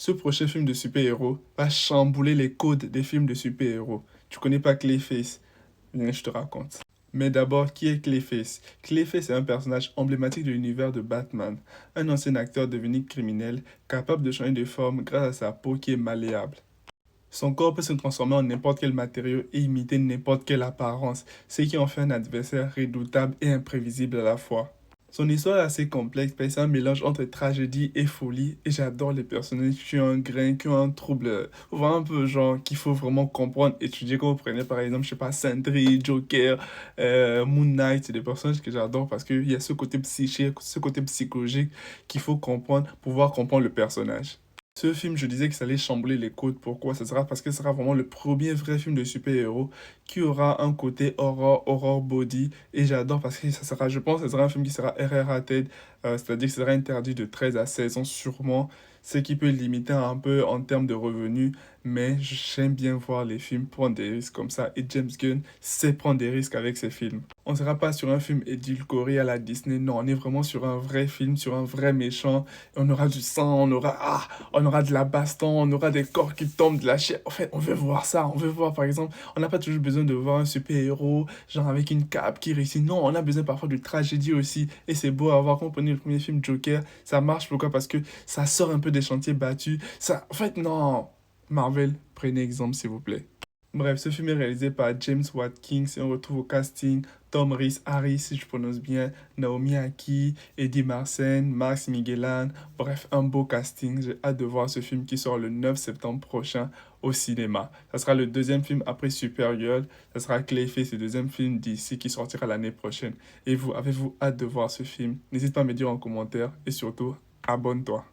Ce prochain film de super-héros va chambouler les codes des films de super-héros. Tu connais pas Clayface? Viens, je te raconte. Mais d'abord, qui est Clayface? Clayface est un personnage emblématique de l'univers de Batman, un ancien acteur devenu criminel, capable de changer de forme grâce à sa peau qui est malléable. Son corps peut se transformer en n'importe quel matériau et imiter n'importe quelle apparence, ce qui en fait un adversaire redoutable et imprévisible à la fois. Son histoire est assez complexe, parce que c'est un mélange entre tragédie et folie, et j'adore les personnages qui ont un grain, qui ont un trouble, vraiment un peu genre qu'il faut vraiment comprendre, étudier. Quand vous prenez par exemple, je sais pas, Sentry, Joker, Moon Knight, c'est des personnages que j'adore parce qu'il y a ce côté psychique, ce côté psychologique qu'il faut comprendre pour pouvoir comprendre le personnage. Ce film, je disais que ça allait chambouler les codes. Pourquoi? Ça sera parce que ce sera vraiment le premier vrai film de super-héros qui aura un côté horror, horror body. Et j'adore parce que ça sera, je pense, que ce sera un film qui sera RR-rated, c'est-à-dire que ce sera interdit de 13 à 16 ans sûrement, ce qui peut limiter un peu en termes de revenus. Mais j'aime bien voir les films prendre des risques comme ça. Et James Gunn sait prendre des risques avec ses films. On ne sera pas sur un film édulcoré à la Disney, non, on est vraiment sur un vrai film, sur un vrai méchant. On aura du sang, on aura de la baston, on aura des corps qui tombent, de la chair. En fait, on veut voir ça. On veut voir, par exemple, on n'a pas toujours besoin de voir un super-héros, genre avec une cape qui réussit. Non, on a besoin parfois de tragédie aussi. Et c'est beau à voir. Quand on prenait le premier film Joker, ça marche. Pourquoi? Parce que ça sort un peu des chantiers battus. Ça, en fait, non. Marvel, prenez exemple, s'il vous plaît. Bref, ce film est réalisé par James Watkins et on retrouve au casting Tom Rhys Harris, si je prononce bien, Naomi Aki, Eddie Marsan, Max Miguelan. Bref, un beau casting. J'ai hâte de voir ce film qui sort le 9 septembre prochain au cinéma. Ça sera le deuxième film après Supergirl. Ça sera Clayface, le deuxième film d'ici qui sortira l'année prochaine. Et vous, avez-vous hâte de voir ce film? N'hésite pas à me dire en commentaire et surtout, abonne-toi.